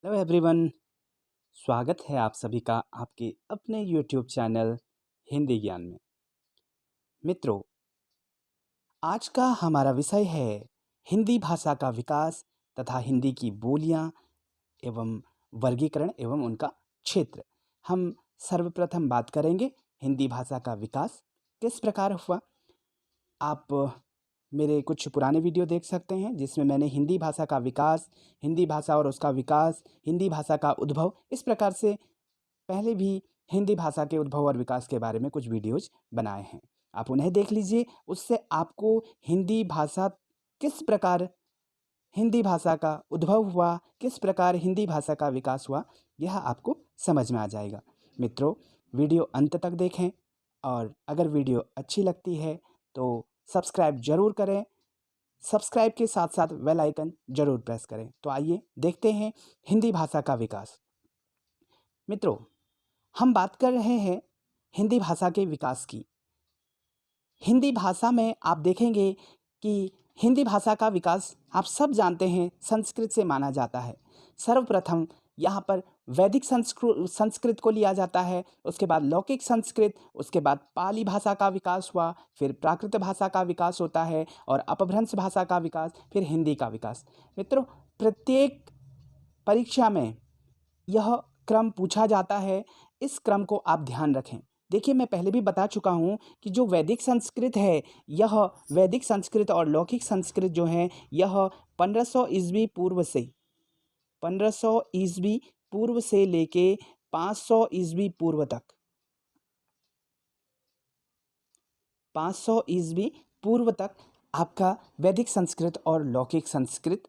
Hello everyone. स्वागत है आप सभी का आपके अपने यूट्यूब चैनल हिंदी ज्ञान में। मित्रों, आज का हमारा विषय है हिंदी भाषा का विकास तथा हिंदी की बोलियां एवं वर्गीकरण एवं उनका क्षेत्र। हम सर्वप्रथम बात करेंगे हिंदी भाषा का विकास किस प्रकार हुआ। आप मेरे कुछ पुराने वीडियो देख सकते हैं जिसमें मैंने हिंदी भाषा का विकास, हिंदी भाषा और उसका विकास, हिंदी भाषा का उद्भव, इस प्रकार से पहले भी हिंदी भाषा के उद्भव और विकास के बारे में कुछ वीडियोज बनाए हैं। आप उन्हें देख लीजिए। उससे आपको हिंदी भाषा किस प्रकार हिंदी भाषा का उद्भव हुआ, किस प्रकार हिंदी भाषा का विकास हुआ, यह आपको समझ में आ जाएगा। मित्रों, वीडियो अंत तक देखें और अगर वीडियो अच्छी लगती है तो सब्सक्राइब ज़रूर करें। सब्सक्राइब के साथ साथ बेल आइकन ज़रूर प्रेस करें। तो आइए देखते हैं हिंदी भाषा का विकास। मित्रों, हम बात कर रहे हैं हिंदी भाषा के विकास की। हिंदी भाषा में आप देखेंगे कि हिंदी भाषा का विकास आप सब जानते हैं संस्कृत से माना जाता है। सर्वप्रथम यहाँ पर वैदिक संस्कृत को लिया जाता है, उसके बाद लौकिक संस्कृत, उसके बाद पाली भाषा का विकास हुआ, फिर प्राकृत भाषा का विकास होता है और अपभ्रंश भाषा का विकास, फिर हिंदी का विकास। मित्रों, प्रत्येक परीक्षा में यह क्रम पूछा जाता है। इस क्रम को आप ध्यान रखें। देखिए, मैं पहले भी बता चुका हूँ कि जो वैदिक संस्कृत है, यह वैदिक संस्कृत और लौकिक संस्कृत जो है, यह 1500 ईस्वी पूर्व से 1500 ईस्वी पूर्व से लेके 500 ईस्वी पूर्व तक 500 ईस्वी पूर्व तक आपका वैदिक संस्कृत और लौकिक संस्कृत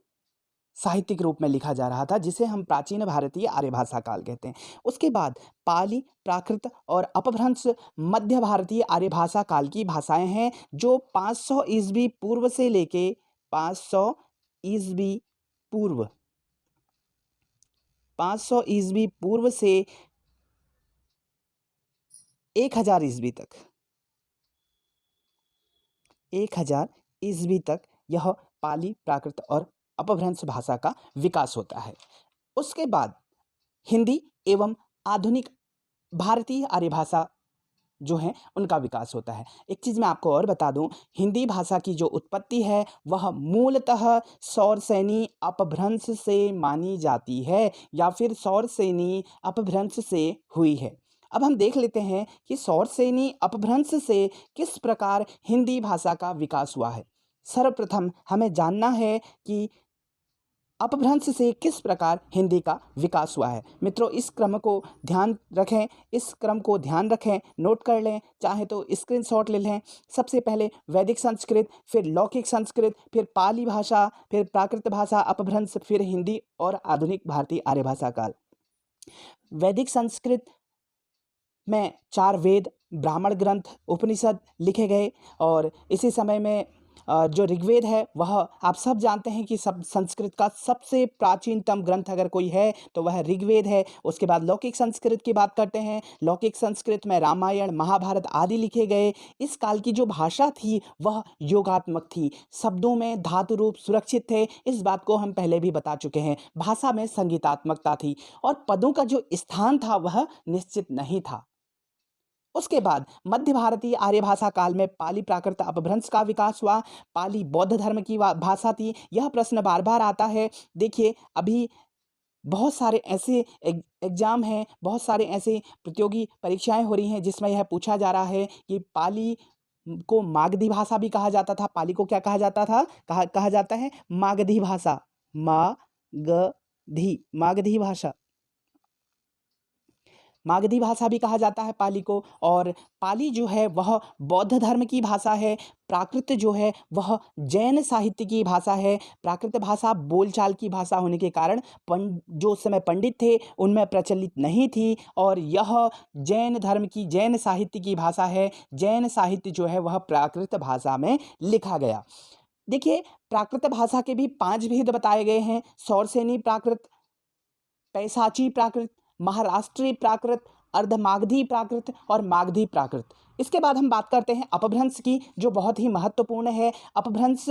साहित्यिक रूप में लिखा जा रहा था, जिसे हम प्राचीन भारतीय आर्य भाषा काल कहते हैं। उसके बाद पाली, प्राकृत और अपभ्रंश मध्य भारतीय आर्य भाषा काल की भाषाएं हैं, जो 500 ईस्वी पूर्व से लेके 500 ईस्वी पूर्व 500 ईस्वी पूर्व से 1000 ईस्वी तक 1000 ईस्वी तक यह पाली, प्राकृत और अपभ्रंश भाषा का विकास होता है। उसके बाद हिंदी एवं आधुनिक भारतीय आर्य भाषा जो हैं उनका विकास होता है। एक चीज़ मैं आपको और बता दूं, हिंदी भाषा की जो उत्पत्ति है वह मूलतः सौरसेनी अपभ्रंश से मानी जाती है या फिर सौरसेनी अपभ्रंश से हुई है। अब हम देख लेते हैं कि सौरसेनी अपभ्रंश से किस प्रकार हिंदी भाषा का विकास हुआ है। सर्वप्रथम हमें जानना है कि अपभ्रंश से किस प्रकार हिंदी का विकास हुआ है। मित्रों, इस क्रम को ध्यान रखें, नोट कर लें, चाहे तो स्क्रीनशॉट ले लें। सबसे पहले वैदिक संस्कृत, फिर लौकिक संस्कृत, फिर पाली भाषा, फिर प्राकृत भाषा, अपभ्रंश, फिर हिंदी और आधुनिक भारतीय आर्य भाषा काल। वैदिक संस्कृत में 4 वेद, ब्राह्मण ग्रंथ, उपनिषद लिखे गए और इसी समय में जो ऋग्वेद है वह आप सब जानते हैं कि सब संस्कृत का सबसे प्राचीनतम ग्रंथ अगर कोई है तो वह ऋग्वेद है। उसके बाद लौकिक संस्कृत की बात करते हैं। लौकिक संस्कृत में रामायण, महाभारत आदि लिखे गए। इस काल की जो भाषा थी वह योगात्मक थी, शब्दों में धातु रूप सुरक्षित थे। इस बात को हम पहले भी बता चुके हैं। भाषा में संगीतात्मकता थी और पदों का जो स्थान था वह निश्चित नहीं था। उसके बाद मध्य भारतीय आर्य भाषा काल में पाली, प्राकृत, अपभ्रंश का विकास हुआ। पाली बौद्ध धर्म की भाषा थी। यह प्रश्न बार बार आता है। देखिए, अभी बहुत सारे ऐसे एग्जाम हैं, बहुत सारे ऐसे प्रतियोगी परीक्षाएं हो रही हैं जिसमें यह पूछा जा रहा है कि पाली को मागधी भाषा भी कहा जाता था। पाली को क्या कहा जाता था? कहा जाता है मागधी भाषा। मागधी भाषा, मागधी भाषा भी कहा जाता है पाली को। और पाली जो है वह बौद्ध धर्म की भाषा है। प्राकृत जो है वह जैन साहित्य की भाषा है। प्राकृत भाषा बोलचाल की भाषा होने के कारण जो उस समय पंडित थे उनमें प्रचलित नहीं थी और यह जैन धर्म की, जैन साहित्य की भाषा है। जैन साहित्य जो है वह प्राकृत भाषा में लिखा गया। देखिए, प्राकृत भाषा के भी 5 भेद बताए गए हैं: सौरसेनी प्राकृत, पैसाची प्राकृत, महाराष्ट्री प्राकृत, अर्धमागधी प्राकृत और मागधी प्राकृत। इसके बाद हम बात करते हैं अपभ्रंश की, जो बहुत ही महत्वपूर्ण है। अपभ्रंश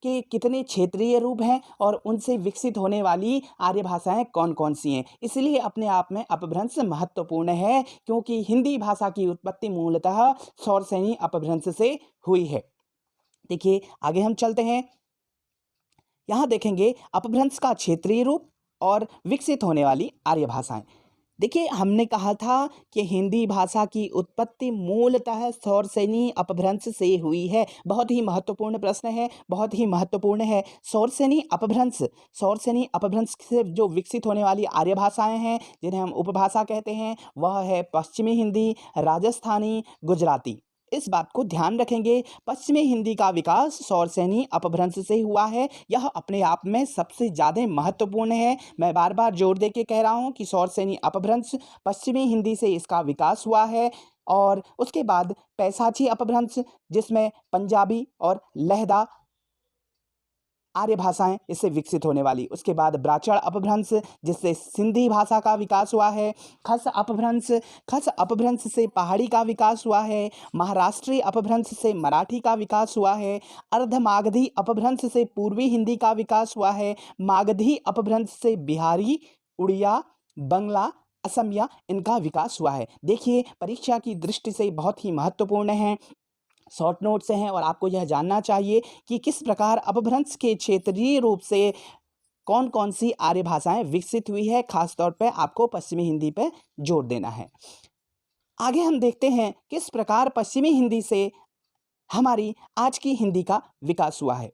के कितने क्षेत्रीय रूप हैं और उनसे विकसित होने वाली आर्य भाषाएं कौन कौन सी हैं। इसलिए अपने आप में अपभ्रंश महत्वपूर्ण है, क्योंकि हिंदी भाषा की उत्पत्ति मूलतः सौरसेनी अपभ्रंश से हुई है। देखिए आगे हम चलते हैं। यहाँ देखेंगे अपभ्रंश का क्षेत्रीय रूप और विकसित होने वाली आर्य भाषाएं। देखिए हमने कहा था कि हिंदी भाषा की उत्पत्ति मूलतः सौरसेनी अपभ्रंश से हुई है। बहुत ही महत्वपूर्ण प्रश्न है, बहुत ही महत्वपूर्ण है। सौरसेनी अपभ्रंश से जो विकसित होने वाली आर्य भाषाएं हैं, जिन्हें हम उपभाषा कहते हैं, वह है पश्चिमी हिंदी, राजस्थानी, गुजराती। इस बात को ध्यान रखेंगे। पश्चिमी हिंदी का विकास सौरसेनी अपभ्रंश से हुआ है। यह अपने आप में सबसे ज़्यादा महत्वपूर्ण है। मैं बार बार जोर दे के कह रहा हूँ कि सौरसेनी अपभ्रंश पश्चिमी हिंदी से इसका विकास हुआ है। और उसके बाद पैसाची अपभ्रंश, जिसमें पंजाबी और लहदा आर्य भाषाएं इससे विकसित होने वाली। उसके बाद ब्राह्मण अपभ्रंश, जिससे सिंधी भाषा का विकास हुआ है। खस अपभ्रंश से पहाड़ी का विकास हुआ है। महाराष्ट्री अपभ्रंश से मराठी का विकास हुआ है। अर्धमागधी अपभ्रंश से पूर्वी हिंदी का विकास हुआ है। मागधी अपभ्रंश से बिहारी, उड़िया, बंगला, असमिया इनका विकास हुआ है। देखिए परीक्षा की दृष्टि से बहुत ही महत्वपूर्ण है, शॉर्ट नोट से हैं और आपको यह जानना चाहिए कि किस प्रकार अपभ्रंश के क्षेत्रीय रूप से कौन कौन सी आर्य भाषाएं विकसित हुई है। खासतौर पर आपको पश्चिमी हिंदी पर जोर देना है। आगे हम देखते हैं किस प्रकार पश्चिमी हिंदी से हमारी आज की हिंदी का विकास हुआ है।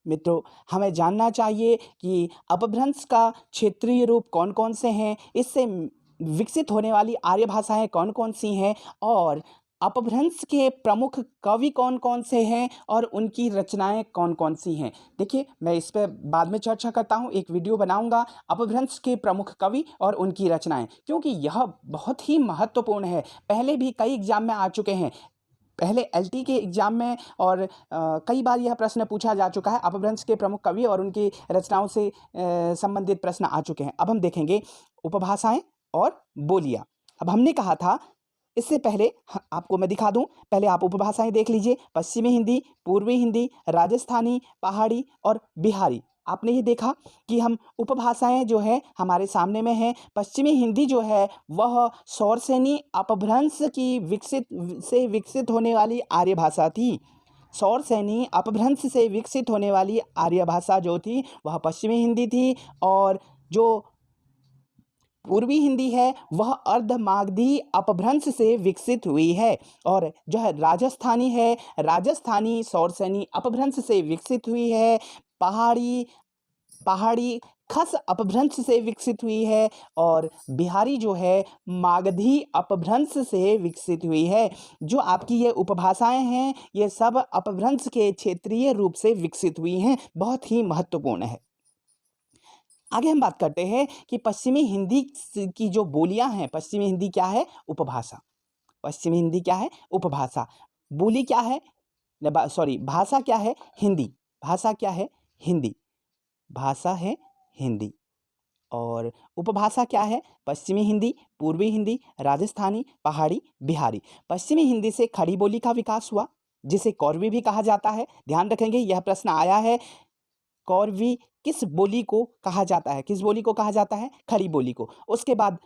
मित्रों, हमें जानना चाहिए कि अपभ्रंश का क्षेत्रीय रूप कौन कौन से हैं, इससे विकसित होने वाली आर्य भाषाएं कौन कौन सी हैं और अपभ्रंश के प्रमुख कवि कौन कौन से हैं और उनकी रचनाएं कौन कौन सी हैं। देखिए मैं इस पर बाद में चर्चा करता हूं, एक वीडियो बनाऊंगा अपभ्रंश के प्रमुख कवि और उनकी रचनाएं, क्योंकि यह बहुत ही महत्वपूर्ण है। पहले भी कई एग्जाम में आ चुके हैं, पहले एलटी के एग्जाम में और कई बार यह प्रश्न पूछा जा चुका है। अपभ्रंश के प्रमुख कवि और उनकी रचनाओं से संबंधित प्रश्न आ चुके हैं। अब हम देखेंगे उपभाषाएं और बोलियां। अब हमने कहा था, इससे पहले आपको मैं दिखा दूं, पहले आप उपभाषाएं देख लीजिए। पश्चिमी हिंदी, पूर्वी हिंदी, राजस्थानी, पहाड़ी और बिहारी। आपने ये देखा कि हम उपभाषाएं जो है हमारे सामने में हैं। पश्चिमी हिंदी जो है वह सौरसेनी अपभ्रंश की विकसित होने वाली आर्य भाषा थी। सौरसेनी अपभ्रंश से विकसित होने वाली आर्य भाषा जो थी वह पश्चिमी हिंदी थी। और जो पूर्वी हिंदी है वह अर्धमागधी अपभ्रंश से विकसित हुई है। और जो है राजस्थानी है, राजस्थानी सौरसेनी अपभ्रंश से विकसित हुई है। पहाड़ी खस अपभ्रंश से विकसित हुई है। और बिहारी जो है मागधी अपभ्रंश से विकसित हुई है। जो आपकी ये उपभाषाएं हैं ये सब अपभ्रंश के क्षेत्रीय रूप से विकसित हुई हैं। बहुत ही महत्वपूर्ण है। आगे हम बात करते हैं कि पश्चिमी हिंदी की जो बोलियां हैं, पश्चिमी हिंदी क्या है? उपभाषा। पश्चिमी हिंदी क्या है? उपभाषा। बोली क्या है? भाषा क्या है? हिंदी। भाषा क्या है? हिंदी। भाषा है हिंदी। और उपभाषा क्या है? पश्चिमी हिंदी, पूर्वी हिंदी, राजस्थानी, पहाड़ी, बिहारी। पश्चिमी हिंदी से खड़ी बोली का विकास हुआ, जिसे कौरवी भी कहा जाता है। ध्यान रखेंगे यह प्रश्न आया है, कौरवी किस बोली को कहा जाता है? किस बोली को कहा जाता है? खड़ी बोली को। उसके बाद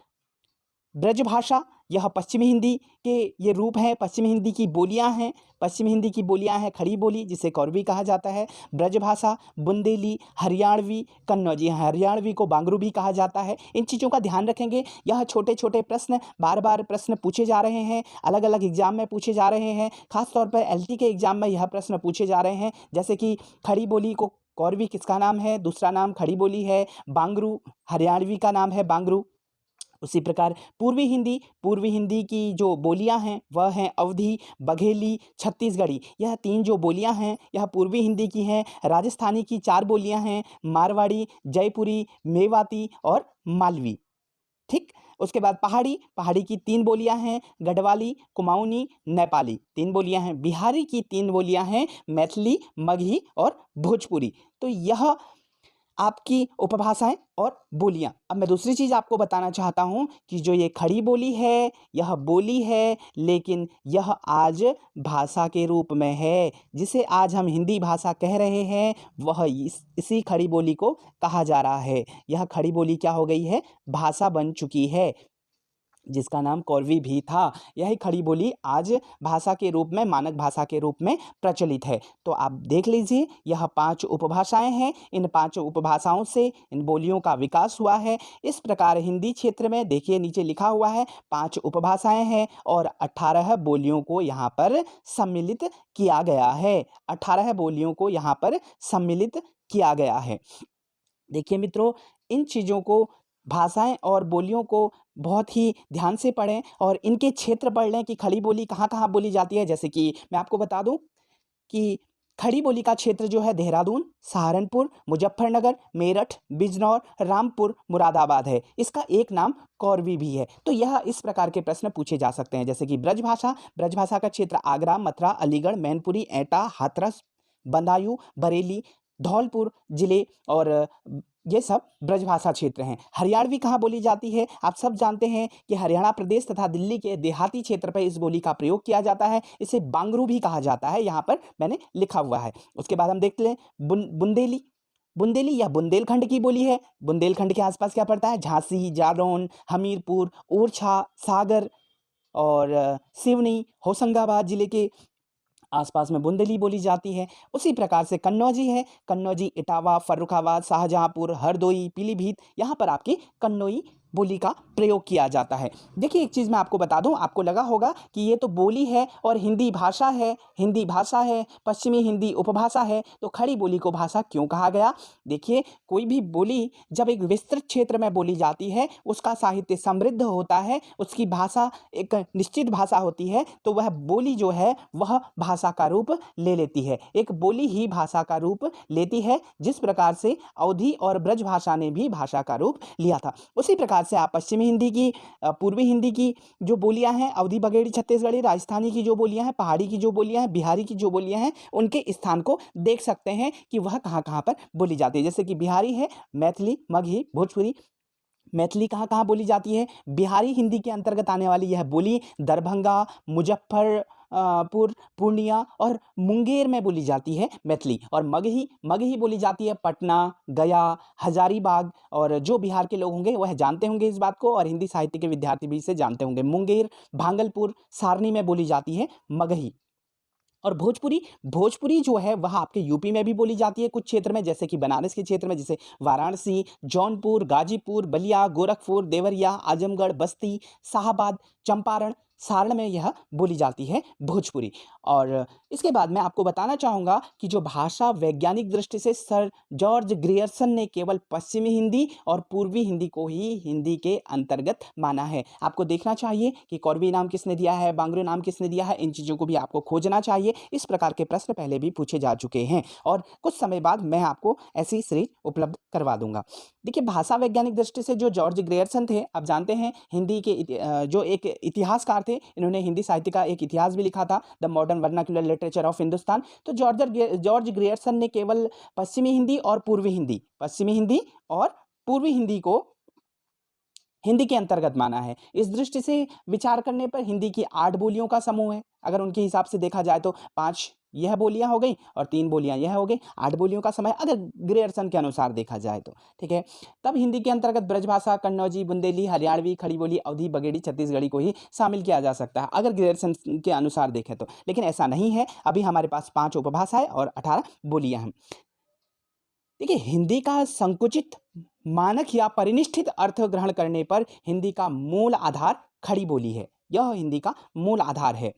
ब्रजभाषा, यह पश्चिमी हिंदी के ये रूप हैं, पश्चिमी हिंदी की बोलियां हैं। पश्चिमी हिंदी की बोलियां हैं खड़ी बोली, जिसे कौरवी कहा जाता है। ब्रजभाषा, बुंदेली, हरियाणवी, कन्नौजी, हरियाणवी को बांगरू भी कहा जाता है। इन चीज़ों का ध्यान रखेंगे। यह छोटे छोटे प्रश्न बार बार प्रश्न पूछे जा रहे हैं, अलग अलग एग्जाम में पूछे जा रहे हैं। खासतौर पर एलटी के एग्जाम में यह प्रश्न पूछे जा रहे हैं, जैसे कि खड़ी बोली को कौरवी किसका नाम है? दूसरा नाम खड़ी बोली है बांगरू, हरियाणवी का नाम है बांगरू। उसी प्रकार पूर्वी हिंदी की जो बोलियां हैं वह हैं अवधी, बघेली, छत्तीसगढ़ी। यह तीन जो बोलियां हैं यह पूर्वी हिंदी की हैं। राजस्थानी की 4 बोलियां हैं, मारवाड़ी, जयपुरी, मेवाती और मालवी। ठीक। उसके बाद पहाड़ी की 3 बोलियां हैं, गढ़वाली, कुमाऊनी, नेपाली, 3 बोलियां हैं। बिहारी की 3 बोलियां हैं, मैथिली, मगही और भोजपुरी। तो यह आपकी उपभाषाएं और बोलियां। अब मैं दूसरी चीज़ आपको बताना चाहता हूं कि जो ये खड़ी बोली है, यह बोली है, लेकिन यह आज भाषा के रूप में है। जिसे आज हम हिंदी भाषा कह रहे हैं, वह इसी खड़ी बोली को कहा जा रहा है। यह खड़ी बोली क्या हो गई है? भाषा बन चुकी है, जिसका नाम कौरवी भी था। यही खड़ी बोली आज भाषा के रूप में, मानक भाषा के रूप में प्रचलित है। तो आप देख लीजिए, यह 5 उपभाषाएं हैं। इन 5 उपभाषाओं से इन बोलियों का विकास हुआ है। इस प्रकार हिंदी क्षेत्र में देखिए नीचे लिखा हुआ है 5 उपभाषाएं हैं और 18 बोलियों को यहाँ पर सम्मिलित किया गया है। 18 बोलियों को यहाँ पर सम्मिलित किया गया है। देखिए मित्रों, इन चीज़ों को, भाषाएं और बोलियों को बहुत ही ध्यान से पढ़ें और इनके क्षेत्र पढ़ लें कि खड़ी बोली कहाँ-कहाँ बोली जाती है। जैसे कि मैं आपको बता दूं कि खड़ी बोली का क्षेत्र जो है देहरादून, सहारनपुर, मुजफ्फरनगर, मेरठ, बिजनौर, रामपुर, मुरादाबाद है। इसका एक नाम कौरवी भी है। तो यह इस प्रकार के प्रश्न पूछे जा सकते हैं। जैसे कि ब्रजभाषा का क्षेत्र आगरा, मथुरा, अलीगढ़, मैनपुरी, एटा, हाथरस, बदायूं, बरेली, धौलपुर जिले और ये सब ब्रजभाषा क्षेत्र हैं। हरियाणवी कहाँ बोली जाती है? आप सब जानते हैं कि हरियाणा प्रदेश तथा दिल्ली के देहाती क्षेत्र पर इस बोली का प्रयोग किया जाता है। इसे बांगरू भी कहा जाता है, यहाँ पर मैंने लिखा हुआ है। उसके बाद हम देखते हैं बुंदेली। बुंदेली या बुंदेलखंड की बोली है। बुंदेलखंड के आसपास क्या पड़ता है? झांसी, जालौन, हमीरपुर, ओरछा, सागर और सिवनी, होशंगाबाद जिले के आसपास में बुंदेली बोली जाती है। उसी प्रकार से कन्नौजी है। कन्नौजी, इटावा, फर्रुखाबाद, शाहजहाँपुर, हरदोई, पीलीभीत, यहाँ पर आपकी कन्नौई बोली का प्रयोग किया जाता है। देखिए एक चीज़ मैं आपको बता दूं, आपको लगा होगा कि ये तो बोली है और हिंदी भाषा है, पश्चिमी हिंदी उपभाषा है, तो खड़ी बोली को भाषा क्यों कहा गया? देखिए, कोई भी बोली जब एक विस्तृत क्षेत्र में बोली जाती है, उसका साहित्य समृद्ध होता है, उसकी भाषा एक निश्चित भाषा होती है, तो वह बोली जो है वह भाषा का रूप ले लेती है। एक बोली ही भाषा का रूप लेती है, जिस प्रकार से अवधी और ब्रज भाषा ने भी भाषा का रूप लिया था। उसी प्रकार से आप पश्चिमी हिंदी की, पूर्वी हिंदी की जो बोलियां हैं, अवधी, बघेड़ी, छत्तीसगढ़ी, राजस्थानी की जो बोलियां हैं, पहाड़ी की जो बोलियां हैं, बिहारी की जो बोलियां हैं, उनके स्थान को देख सकते हैं कि वह कहाँ कहाँ पर बोली जाती है। जैसे कि बिहारी है, मैथिली, मगही, भोजपुरी। मैथिली कहाँ कहाँ बोली जाती है? बिहारी हिंदी के अंतर्गत आने वाली यह बोली दरभंगा, मुजफ्फरपुर, पूर्णिया और मुंगेर में बोली जाती है मैथिली। और मगही बोली जाती है पटना, गया, हजारीबाग। और जो बिहार के लोग होंगे वह जानते होंगे इस बात को, और हिंदी साहित्य के विद्यार्थी भी इसे जानते होंगे। मुंगेर, भागलपुर, सारनी में बोली जाती है मगही। और भोजपुरी जो है वह आपके यूपी में भी बोली जाती है कुछ क्षेत्र में, जैसे कि बनारस के क्षेत्र में, जैसे वाराणसी, जौनपुर, गाजीपुर, बलिया, गोरखपुर, देवरिया, आजमगढ़, बस्ती, शाहाबाद, चंपारण, सारण में यह बोली जाती है भोजपुरी। और इसके बाद मैं आपको बताना चाहूँगा कि जो भाषा वैज्ञानिक दृष्टि से सर जॉर्ज ग्रियर्सन ने केवल पश्चिमी हिंदी और पूर्वी हिंदी को ही हिंदी के अंतर्गत माना है। आपको देखना चाहिए कि कौरवी नाम किसने दिया है, बांग्रू नाम किसने दिया है, इन चीज़ों को भी आपको खोजना चाहिए। इस प्रकार के प्रश्न पहले भी पूछे जा चुके हैं और कुछ समय बाद मैं आपको ऐसी सीरीज उपलब्ध करवा दूंगा। देखिए, भाषा वैज्ञानिक दृष्टि से जो जॉर्ज ग्रियर्सन थे, आप जानते हैं हिंदी के जो एक इतिहासकार थे, इन्होंने हिंदी साहित्य का एक इतिहास भी लिखा था, the modern vernacular literature of Hindustan. तो जॉर्ज ग्रियर्सन ने केवल पश्चिमी हिंदी और पूर्वी हिंदी को हिंदी के अंतर्गत माना है। इस दृष्टि से विचार करने पर हिंदी की 8 बोलियों का समूह है। अगर उनके हिसाब से देखा जाए तो 5 यह बोलियां हो गई और 3 बोलियां यह हो गई, 8 बोलियों का समय अगर ग्रियर्सन के अनुसार देखा जाए तो, ठीक है। तब हिंदी के अंतर्गत ब्रजभाषा, कन्नौजी, बुंदेली, हरियाणवी, खड़ी बोली, अवधी, बघेड़ी, छत्तीसगढ़ी को ही शामिल किया जा सकता है अगर ग्रियर्सन के अनुसार देखें तो। लेकिन ऐसा नहीं है, अभी हमारे पास 5 उपभाषाएं और 18 बोलियां हैं। देखिए, हिंदी का संकुचित, मानक या परिनिष्ठित अर्थ ग्रहण करने पर हिंदी का मूल आधार खड़ी बोली है। यह हिंदी का मूल आधार है।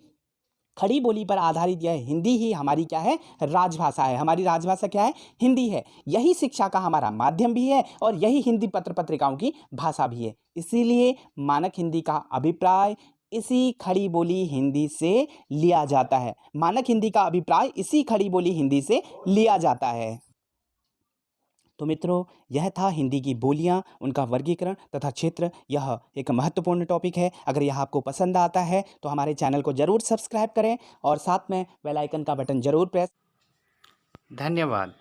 खड़ी बोली पर आधारित यह हिंदी ही हमारी क्या है? राजभाषा है। हमारी राजभाषा क्या है? हिंदी है। यही शिक्षा का हमारा माध्यम भी है और यही हिंदी पत्र पत्रिकाओं की भाषा भी है। इसीलिए मानक हिंदी का अभिप्राय इसी खड़ी बोली हिंदी से लिया जाता है। मानक हिंदी का अभिप्राय इसी खड़ी बोली हिंदी से लिया जाता है। तो मित्रों, यह था हिंदी की बोलियां, उनका वर्गीकरण तथा क्षेत्र। यह एक महत्वपूर्ण टॉपिक है। अगर यह आपको पसंद आता है तो हमारे चैनल को ज़रूर सब्सक्राइब करें और साथ में बेल आइकन का बटन ज़रूर प्रेस। धन्यवाद।